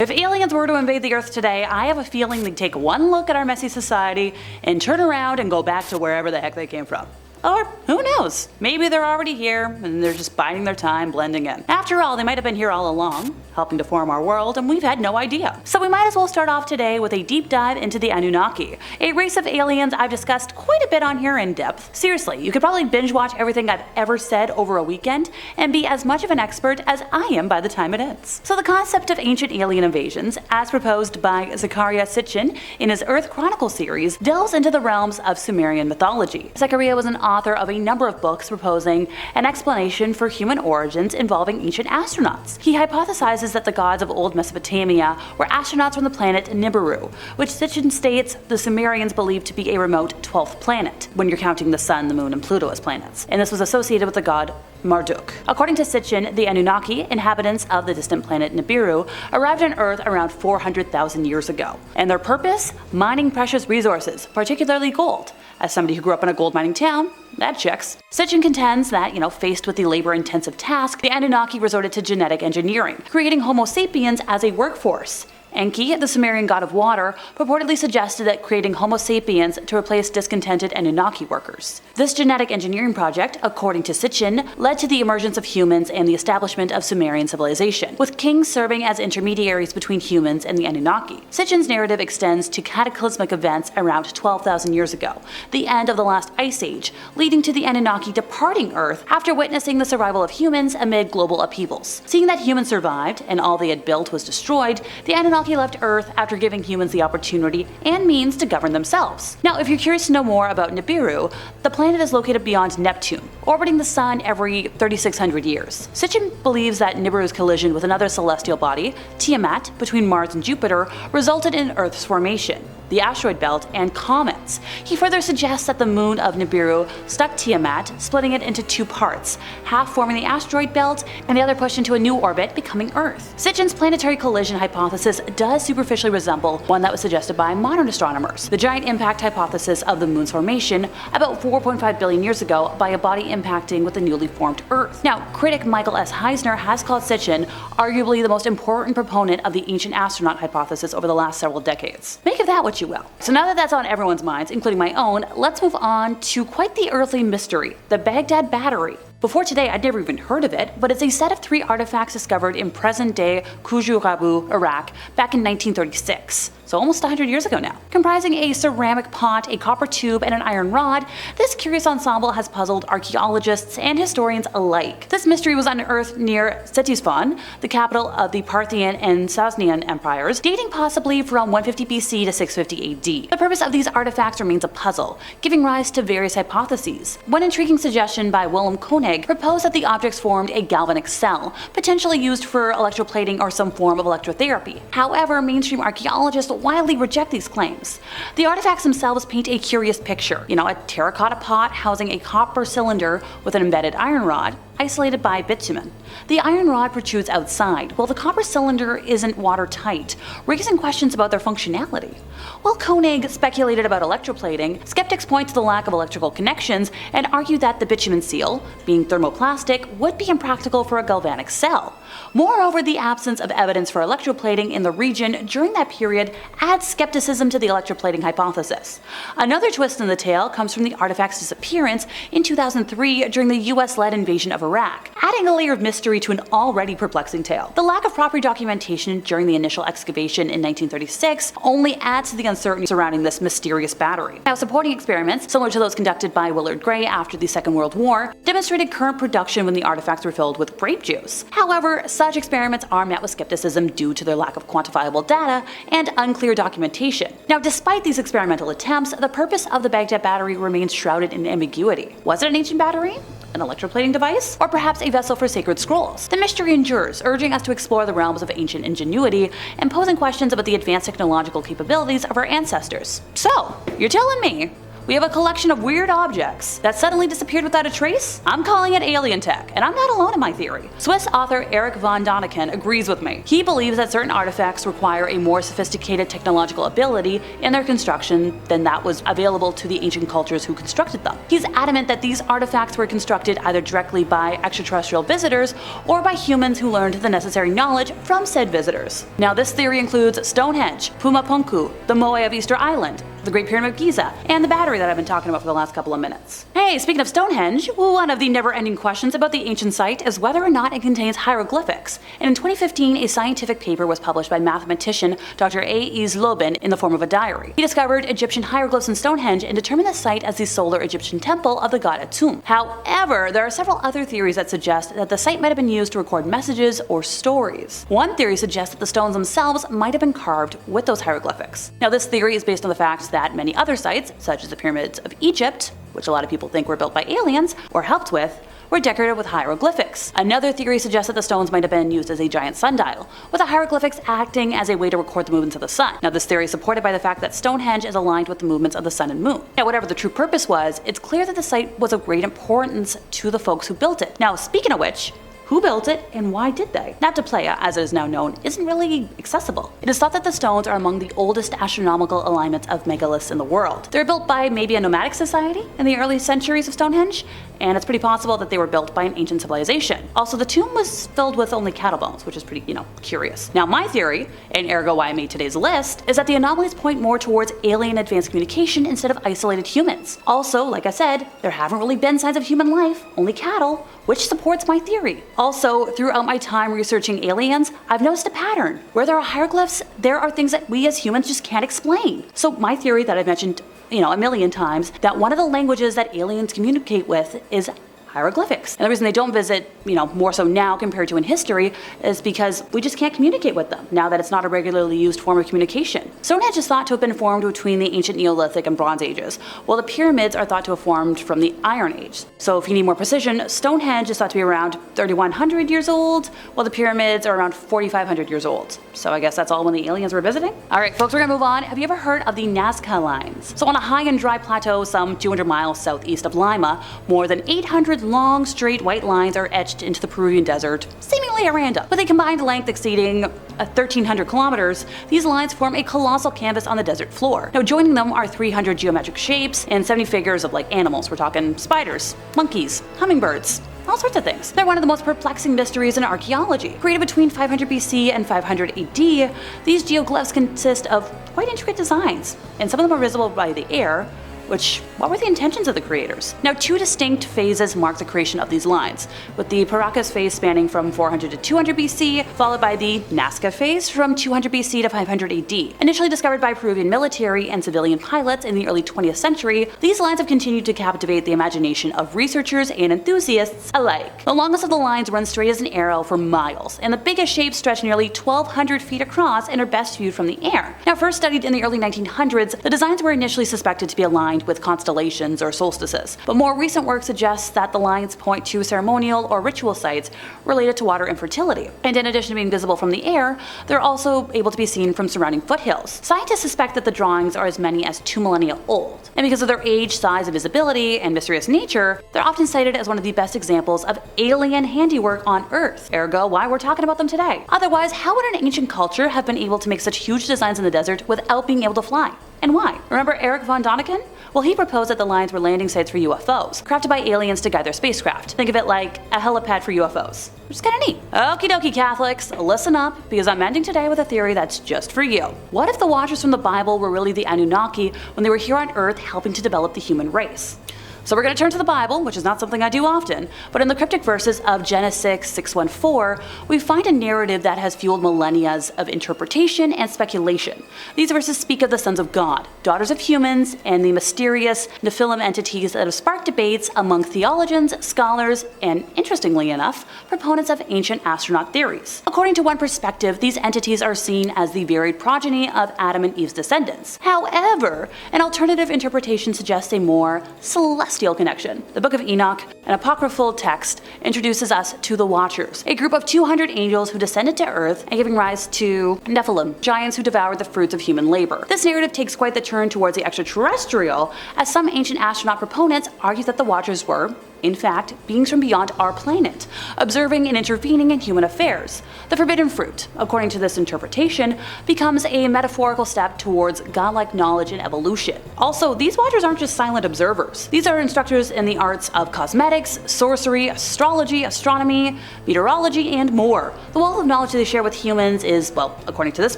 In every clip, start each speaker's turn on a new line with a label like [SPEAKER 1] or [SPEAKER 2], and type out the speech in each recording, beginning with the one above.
[SPEAKER 1] If aliens were to invade the Earth today, I have a feeling they'd take one look at our messy society and turn around and go back to wherever the heck they came from. Or, who knows, maybe they're already here and they're just biding their time blending in. After all, they might have been here all along, helping to form our world, and we've had no idea. So we might as well start off today with a deep dive into the Anunnaki, a race of aliens I've discussed quite a bit on here in depth. Seriously, you could probably binge watch everything I've ever said over a weekend and be as much of an expert as I am by the time it ends. So the concept of ancient alien invasions, as proposed by Zecharia Sitchin in his Earth Chronicle series, delves into the realms of Sumerian mythology. Zecharia was an author of a number of books proposing an explanation for human origins involving ancient astronauts. He hypothesizes that the gods of old Mesopotamia were astronauts from the planet Nibiru, which Sitchin states the Sumerians believed to be a remote 12th planet, when you're counting the sun, the moon, and Pluto as planets, and this was associated with the god Marduk. According to Sitchin, the Anunnaki, inhabitants of the distant planet Nibiru, arrived on Earth around 400,000 years ago, and their purpose? Mining precious resources, particularly gold. As somebody who grew up in a gold mining town, that checks. Sitchin contends that, faced with the labor-intensive task, the Anunnaki resorted to genetic engineering, creating Homo sapiens as a workforce. Enki, the Sumerian god of water, purportedly suggested that creating Homo sapiens to replace discontented Anunnaki workers. This genetic engineering project, according to Sitchin, led to the emergence of humans and the establishment of Sumerian civilization, with kings serving as intermediaries between humans and the Anunnaki. Sitchin's narrative extends to cataclysmic events around 12,000 years ago, the end of the last ice age, leading to the Anunnaki departing Earth after witnessing the survival of humans amid global upheavals. Seeing that humans survived and all they had built was destroyed, the Anunnaki left Earth after giving humans the opportunity and means to govern themselves. Now, if you're curious to know more about Nibiru, the planet is located beyond Neptune, orbiting the Sun every 3,600 years. Sitchin believes that Nibiru's collision with another celestial body, Tiamat, between Mars and Jupiter, resulted in Earth's formation, the asteroid belt, and comets. He further suggests that the moon of Nibiru struck Tiamat, splitting it into two parts, half forming the asteroid belt and the other pushed into a new orbit, becoming Earth. Sitchin's planetary collision hypothesis does superficially resemble one that was suggested by modern astronomers, the giant impact hypothesis of the moon's formation about 4.5 billion years ago by a body impacting with the newly formed Earth. Now, critic Michael S. Heisner has called Sitchin arguably the most important proponent of the ancient astronaut hypothesis over the last several decades. Make of that what you will. So now that that's on everyone's minds, including my own, let's move on to quite the earthly mystery, the Baghdad Battery. Before today, I'd never even heard of it, but it's a set of 3 artifacts discovered in present-day Khujurabu, Iraq, back in 1936. So almost 100 years ago now. Comprising a ceramic pot, a copper tube, and an iron rod, this curious ensemble has puzzled archaeologists and historians alike. This mystery was unearthed near Ctesiphon, the capital of the Parthian and Sasanian empires, dating possibly from 150 BC to 650 AD. The purpose of these artifacts remains a puzzle, giving rise to various hypotheses. One intriguing suggestion by Willem Koenig proposed that the objects formed a galvanic cell, potentially used for electroplating or some form of electrotherapy. However, mainstream archaeologists widely reject these claims. The artifacts themselves paint a curious picture, a terracotta pot housing a copper cylinder with an embedded iron rod, isolated by bitumen. The iron rod protrudes outside, while the copper cylinder isn't watertight, raising questions about their functionality. While Koenig speculated about electroplating, skeptics point to the lack of electrical connections and argue that the bitumen seal, being thermoplastic, would be impractical for a galvanic cell. Moreover, the absence of evidence for electroplating in the region during that period adds skepticism to the electroplating hypothesis. Another twist in the tale comes from the artifact's disappearance in 2003 during the US-led invasion of Iraq, adding a layer of mystery to an already perplexing tale. The lack of proper documentation during the initial excavation in 1936 only adds to the uncertainty surrounding this mysterious battery. Now, supporting experiments, similar to those conducted by Willard Gray after the Second World War, demonstrated current production when the artifacts were filled with grape juice. However, such experiments are met with skepticism due to their lack of quantifiable data and unclear documentation. Now, despite these experimental attempts, the purpose of the Baghdad Battery remains shrouded in ambiguity. Was it an ancient battery? An electroplating device? Or perhaps a vessel for sacred scrolls? The mystery endures, urging us to explore the realms of ancient ingenuity and posing questions about the advanced technological capabilities of our ancestors. So, you're telling me We have a collection of weird objects that suddenly disappeared without a trace? I'm calling it alien tech, and I'm not alone in my theory. Swiss author Erich von Däniken agrees with me. He believes that certain artifacts require a more sophisticated technological ability in their construction than that was available to the ancient cultures who constructed them. He's adamant that these artifacts were constructed either directly by extraterrestrial visitors or by humans who learned the necessary knowledge from said visitors. Now, this theory includes Stonehenge, Pumapunku, the Moai of Easter Island, the Great Pyramid of Giza, and the battery that I've been talking about for the last couple of minutes. Hey, speaking of Stonehenge, one of the never-ending questions about the ancient site is whether or not it contains hieroglyphics. And in 2015, a scientific paper was published by mathematician Dr. A. Zlobin in the form of a diary. He discovered Egyptian hieroglyphs in Stonehenge and determined the site as the solar Egyptian temple of the god Atum. However, there are several other theories that suggest that the site might have been used to record messages or stories. One theory suggests that the stones themselves might have been carved with those hieroglyphics. Now, this theory is based on the fact that many other sites, such as the pyramids of Egypt, which a lot of people think were built by aliens or helped with, were decorated with hieroglyphics. Another theory suggests that the stones might have been used as a giant sundial, with the hieroglyphics acting as a way to record the movements of the sun. Now, this theory is supported by the fact that Stonehenge is aligned with the movements of the sun and moon. Now, whatever the true purpose was, it's clear that the site was of great importance to the folks who built it. Now, speaking of which, who built it and why did they? Nabta Playa, as it is now known, isn't really accessible. It is thought that the stones are among the oldest astronomical alignments of megaliths in the world. They were built by maybe a nomadic society in the early centuries of Stonehenge, and it's pretty possible that they were built by an ancient civilization. Also, the tomb was filled with only cattle bones, which is pretty, curious. Now, my theory, and ergo why I made today's list, is that the anomalies point more towards alien advanced communication instead of isolated humans. Also, like I said, there haven't really been signs of human life, only cattle, which supports my theory. Also, throughout my time researching aliens, I've noticed a pattern. Where there are hieroglyphs, there are things that we as humans just can't explain. So my theory that I've mentioned, a million times, that one of the languages that aliens communicate with is hieroglyphics. And the reason they don't visit, more so now compared to in history, is because we just can't communicate with them, now that it's not a regularly used form of communication. Stonehenge is thought to have been formed between the ancient Neolithic and Bronze Ages, while the pyramids are thought to have formed from the Iron Age. So if you need more precision, Stonehenge is thought to be around 3,100 years old, while the pyramids are around 4,500 years old. So I guess that's all when the aliens were visiting? Alright folks, we're gonna move on. Have you ever heard of the Nazca Lines? So on a high and dry plateau some 200 miles southeast of Lima, more than 800 long, straight white lines are etched into the Peruvian desert, seemingly at random. With a combined length exceeding 1,300 kilometers, these lines form a colossal canvas on the desert floor. Now, joining them are 300 geometric shapes and 70 figures of animals. We're talking spiders, monkeys, hummingbirds, all sorts of things. They're one of the most perplexing mysteries in archaeology. Created between 500 BC and 500 AD, these geoglyphs consist of quite intricate designs, and some of them are visible by the air, what were the intentions of the creators? Now, two distinct phases mark the creation of these lines, with the Paracas phase spanning from 400 to 200 BC, followed by the Nazca phase from 200 BC to 500 AD. Initially discovered by Peruvian military and civilian pilots in the early 20th century, these lines have continued to captivate the imagination of researchers and enthusiasts alike. The longest of the lines runs straight as an arrow for miles, and the biggest shapes stretch nearly 1,200 feet across and are best viewed from the air. Now, first studied in the early 1900s, the designs were initially suspected to be aligned with constellations or solstices, but more recent work suggests that the lines point to ceremonial or ritual sites related to water and fertility. And in addition to being visible from the air, they're also able to be seen from surrounding foothills. Scientists suspect that the drawings are as many as 2 millennia old, and because of their age, size, and visibility, and mysterious nature, they're often cited as one of the best examples of alien handiwork on Earth, ergo why we're talking about them today. Otherwise, how would an ancient culture have been able to make such huge designs in the desert without being able to fly? And why? Remember Erich von Däniken? Well, he proposed that the lines were landing sites for UFOs, crafted by aliens to guide their spacecraft. Think of it like a helipad for UFOs, which is kinda neat. Okie dokie Catholics, listen up, because I'm ending today with a theory that's just for you. What if the Watchers from the Bible were really the Anunaki when they were here on Earth helping to develop the human race? So we're going to turn to the Bible, which is not something I do often, but in the cryptic verses of Genesis 6:1-4, we find a narrative that has fueled millennia of interpretation and speculation. These verses speak of the sons of God, daughters of humans, and the mysterious Nephilim entities that have sparked debates among theologians, scholars, and, interestingly enough, proponents of ancient astronaut theories. According to one perspective, these entities are seen as the varied progeny of Adam and Eve's descendants. However, an alternative interpretation suggests a more celestial celestial connection. The Book of Enoch, an apocryphal text, introduces us to the Watchers, a group of 200 angels who descended to Earth and giving rise to Nephilim, giants who devoured the fruits of human labor. This narrative takes quite the turn towards the extraterrestrial, as some ancient astronaut proponents argue that the Watchers were, in fact, beings from beyond our planet, observing and intervening in human affairs. The forbidden fruit, according to this interpretation, becomes a metaphorical step towards godlike knowledge and evolution. Also, these Watchers aren't just silent observers. These are instructors in the arts of cosmetics, sorcery, astrology, astronomy, meteorology, and more. The wealth of knowledge they share with humans is, well, according to this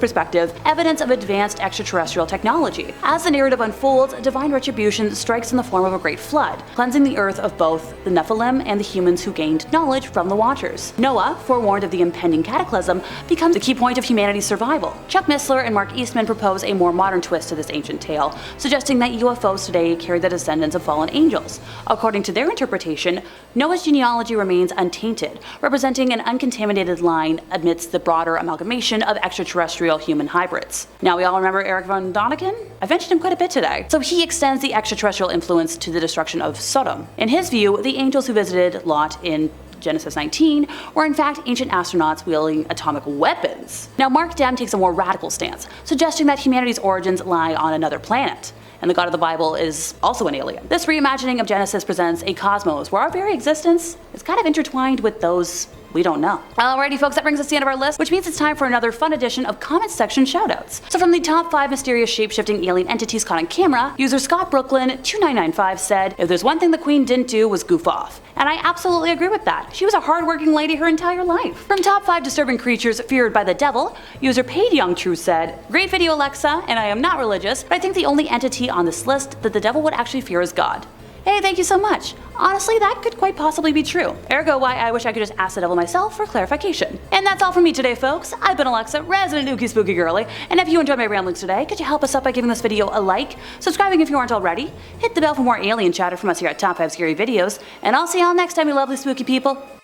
[SPEAKER 1] perspective, evidence of advanced extraterrestrial technology. As the narrative unfolds, divine retribution strikes in the form of a great flood, cleansing the earth of both the Nephilim and the humans who gained knowledge from the Watchers. Noah, forewarned of the impending cataclysm, becomes the key point of humanity's survival. Chuck Missler and Mark Eastman propose a more modern twist to this ancient tale, suggesting that UFOs today carry the descendants of fallen angels. According to their interpretation, Noah's genealogy remains untainted, representing an uncontaminated line amidst the broader amalgamation of extraterrestrial human hybrids. Now, we all remember Eric von Däniken? I've mentioned him quite a bit today. So he extends the extraterrestrial influence to the destruction of Sodom. In his view, the angels who visited Lot in Genesis 19 were in fact ancient astronauts wielding atomic weapons. Now, Mark Dem takes a more radical stance, suggesting that humanity's origins lie on another planet, and the God of the Bible is also an alien. This reimagining of Genesis presents a cosmos where our very existence is kind of intertwined with those we don't know. Alrighty folks, that brings us to the end of our list, which means it's time for another fun edition of comment section shoutouts. So from the top 5 mysterious shape-shifting alien entities caught on camera, user Scott Brooklyn 2995 said, "If there's one thing the Queen didn't do was goof off." And I absolutely agree with that. She was a hardworking lady her entire life. From top 5 disturbing creatures feared by the devil, user Paid Young True said, "Great video, Alexa, and I am not religious, but I think the only entity on this list that the devil would actually fear is God." Hey, thank you so much. Honestly, that could quite possibly be true. Ergo why I wish I could just ask the devil myself for clarification. And that's all from me today, folks. I've been Alexa, resident Ookie Spooky Girly, and if you enjoyed my ramblings today, could you help us out by giving this video a like, subscribing if you aren't already, hit the bell for more alien chatter from us here at Top 5 Scary Videos, and I'll see y'all next time, you lovely spooky people.